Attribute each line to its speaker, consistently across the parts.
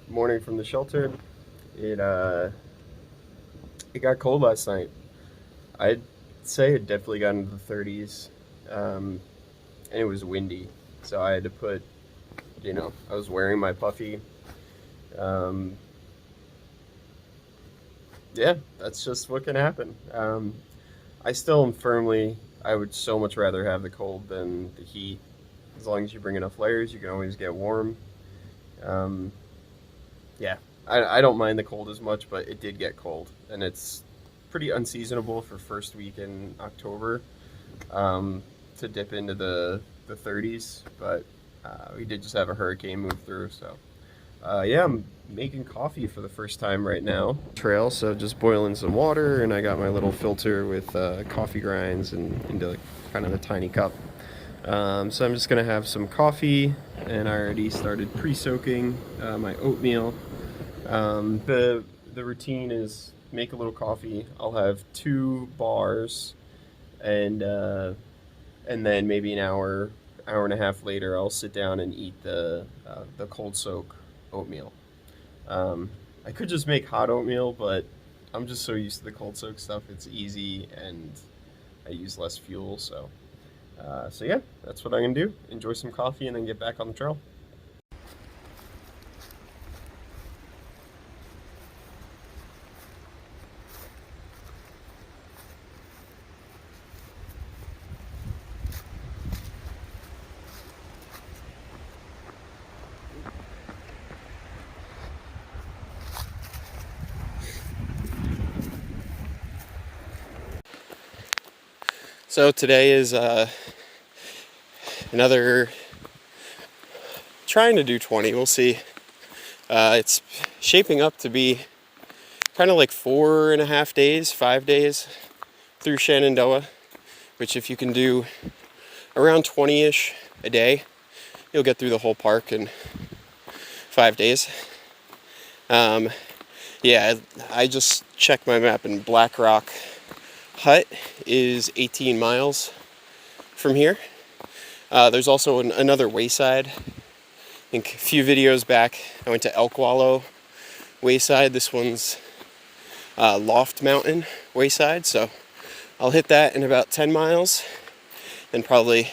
Speaker 1: Morning from the shelter. It it got cold last night. I'd say it definitely got into the 30s, and it was windy. So I had to put, I was wearing my puffy. Um, yeah, that's just what can happen. I still am firmly. I would so much rather have the cold than the heat. As long as you bring enough layers, you can always get warm. Um, Yeah, I don't mind the cold as much, but it did get cold, and it's pretty unseasonable for first week in October um, to dip into the 30s. But we did just have a hurricane move through, so yeah, I'm making coffee for the first time right now. Trail, so just boiling some water, and I got my little filter with coffee grinds and into kind of a tiny cup. So I'm just gonna have some coffee, and I already started pre-soaking my oatmeal. The routine is make a little coffee. I'll have 2 bars, and then maybe an hour and a half later, I'll sit down and eat the cold soak oatmeal. I could just make hot oatmeal, but I'm just so used to the cold soak stuff. It's easy and I use less fuel, so yeah, that's what I'm gonna do. Enjoy some coffee and then get back on the trail. So today is another trying to do 20. We'll see. It's shaping up to be kind of like 4.5 days, 5 days through Shenandoah, which if you can do around 20-ish a day, you'll get through the whole park in 5 days. Yeah, I just checked my map, and Hut is 18 miles from here. There's also another wayside. I think a few videos back I went to Elk Wallow wayside. This one's Loft Mountain wayside, so I'll hit that in about 10 miles. And probably,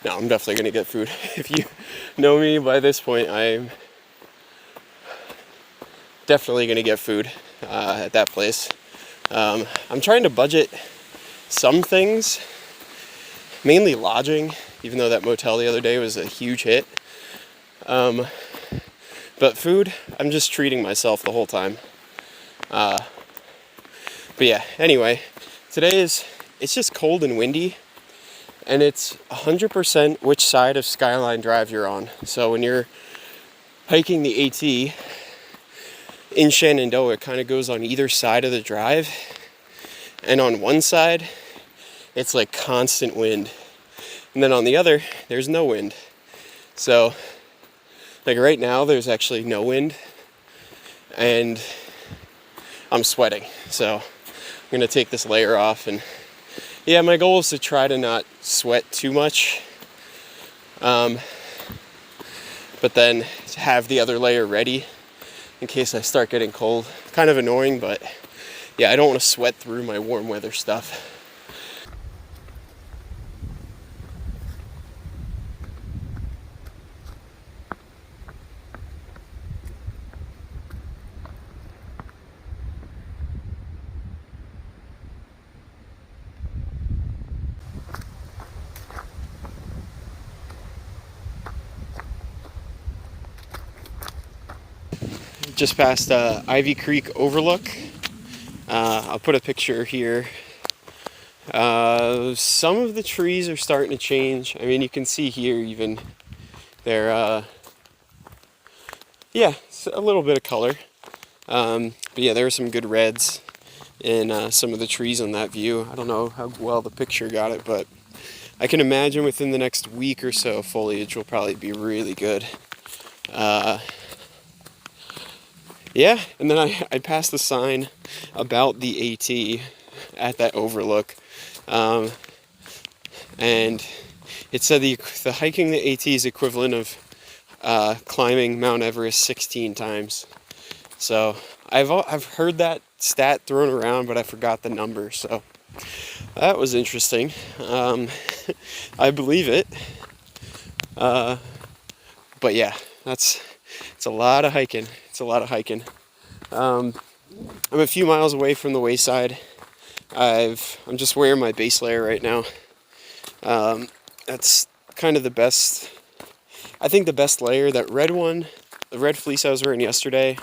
Speaker 1: no, I'm definitely gonna get food. If you know me by this point, I'm definitely gonna get food at that place. I'm trying to budget some things, mainly lodging, even though that motel the other day was a huge hit. But food, I'm just treating myself the whole time. But yeah, anyway, it's just cold and windy, and it's 100% which side of Skyline Drive you're on. So when you're hiking the AT in Shenandoah, it kind of goes on either side of the drive, and on one side, it's like constant wind, and then on the other, there's no wind. So, like right now, there's actually no wind, and I'm sweating. So, I'm gonna take this layer off, and yeah, my goal is to try to not sweat too much, but then have the other layer ready in case I start getting cold. Kind of annoying, but yeah, I don't want to sweat through my warm weather stuff. Just past Ivy Creek overlook. I'll put a picture here. Some of the trees are starting to change. I mean, you can see here even they're yeah, it's a little bit of color. But yeah, there are some good reds in some of the trees on that view. I don't know how well the picture got it, but I can imagine within the next week or so, foliage will probably be really good. Yeah, and then I passed the sign about the AT at that overlook, and it said the hiking the AT is equivalent of climbing Mount Everest 16 times. So I've heard that stat thrown around, but I forgot the number. So that was interesting. I believe it. But yeah, it's a lot of hiking. It's a lot of hiking. I'm a few miles away from the wayside. I'm just wearing my base layer right now. That's kind of the best. I think the best layer. That red one, the red fleece I was wearing yesterday,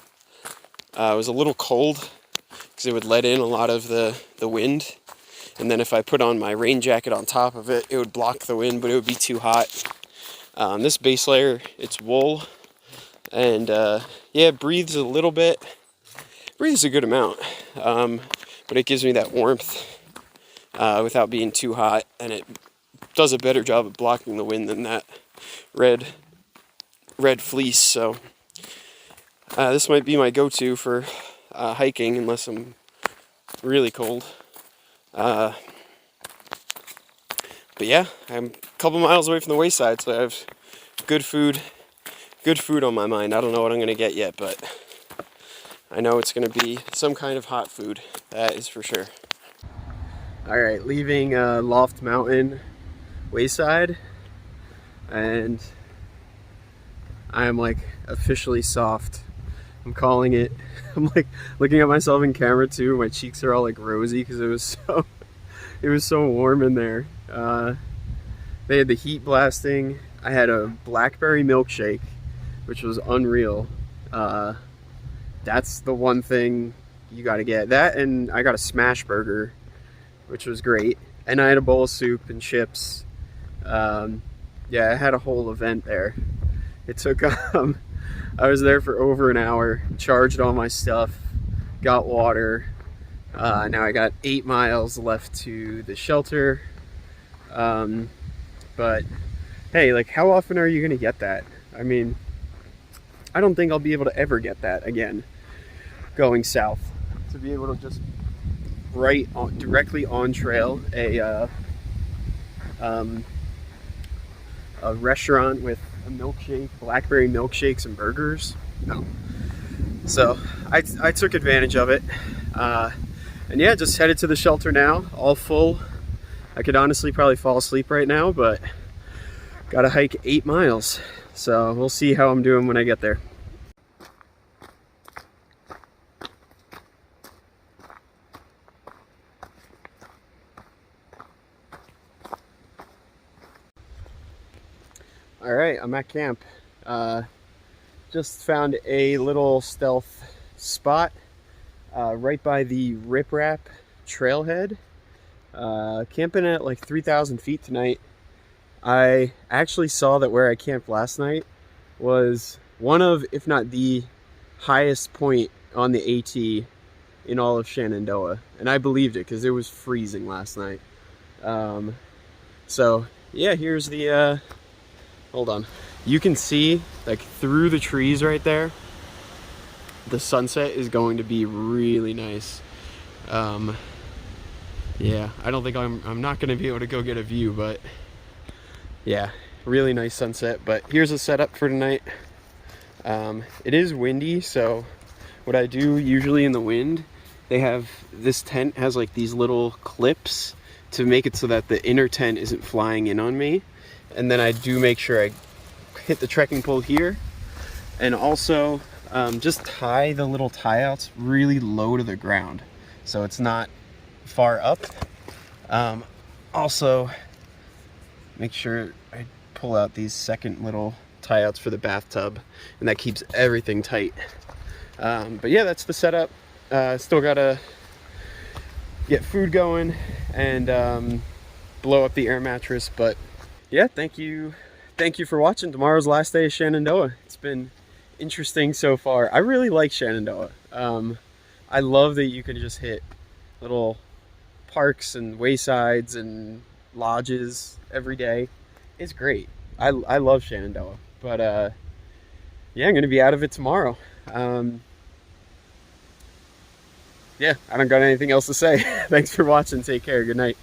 Speaker 1: was a little cold because it would let in a lot of the wind. And then if I put on my rain jacket on top of it, it would block the wind, but it would be too hot. This base layer, it's wool, and yeah, it breathes a little bit. It breathes a good amount, but it gives me that warmth without being too hot, and it does a better job of blocking the wind than that red fleece. So this might be my go-to for hiking unless I'm really cold. But yeah, I'm a couple miles away from the wayside, so I have good food on my mind. I don't know what I'm going to get yet, but I know it's going to be some kind of hot food. That is for sure. All right, leaving Loft Mountain wayside, and I am like officially soft. I'm calling it. I'm like looking at myself in camera too. My cheeks are all like rosy because it was so warm in there. They had the heat blasting. I had a Blackberry milkshake, which was unreal. That's the one thing you got to get. That, and I got a smash burger, which was great. And I had a bowl of soup and chips. Yeah, I had a whole event there. It took I was there for over an hour, charged all my stuff, got water. Now I got 8 miles left to the shelter. But hey, like, how often are you gonna get that? I mean, I don't think I'll be able to ever get that again, going south. To be able to just directly on trail a restaurant with a milkshake, Blackberry milkshakes and burgers. No. So I took advantage of it. And yeah, just headed to the shelter now, all full. I could honestly probably fall asleep right now, but gotta hike 8 miles. So we'll see how I'm doing when I get there. All right, I'm at camp. Just found a little stealth spot right by the Rip Rap trailhead. Camping at like 3,000 feet tonight. I actually saw that where I camped last night was one of, if not the highest point on the AT in all of Shenandoah. And I believed it because it was freezing last night. So yeah, here's the, hold on. You can see like through the trees right there, the sunset is going to be really nice. Yeah, I don't think I'm not going to be able to go get a view, but yeah, really nice sunset. But here's the setup for tonight. It is windy, so what I do usually in the wind, this tent has like these little clips to make it so that the inner tent isn't flying in on me. And then I do make sure I hit the trekking pole here, and also just tie the little tie outs really low to the ground so it's not far up. Also make sure I pull out these second little tie outs for the bathtub, and that keeps everything tight. But yeah, that's the setup. Still gotta get food going and blow up the air mattress. But yeah, thank you for watching. Tomorrow's last day of Shenandoah. It's been interesting so far. I really like Shenandoah. I love that you can just hit little parks and waysides and lodges every day. It's great. I love Shenandoah. But yeah, I'm gonna be out of it tomorrow. Yeah, I don't got anything else to say. Thanks for watching. Take care. Good night.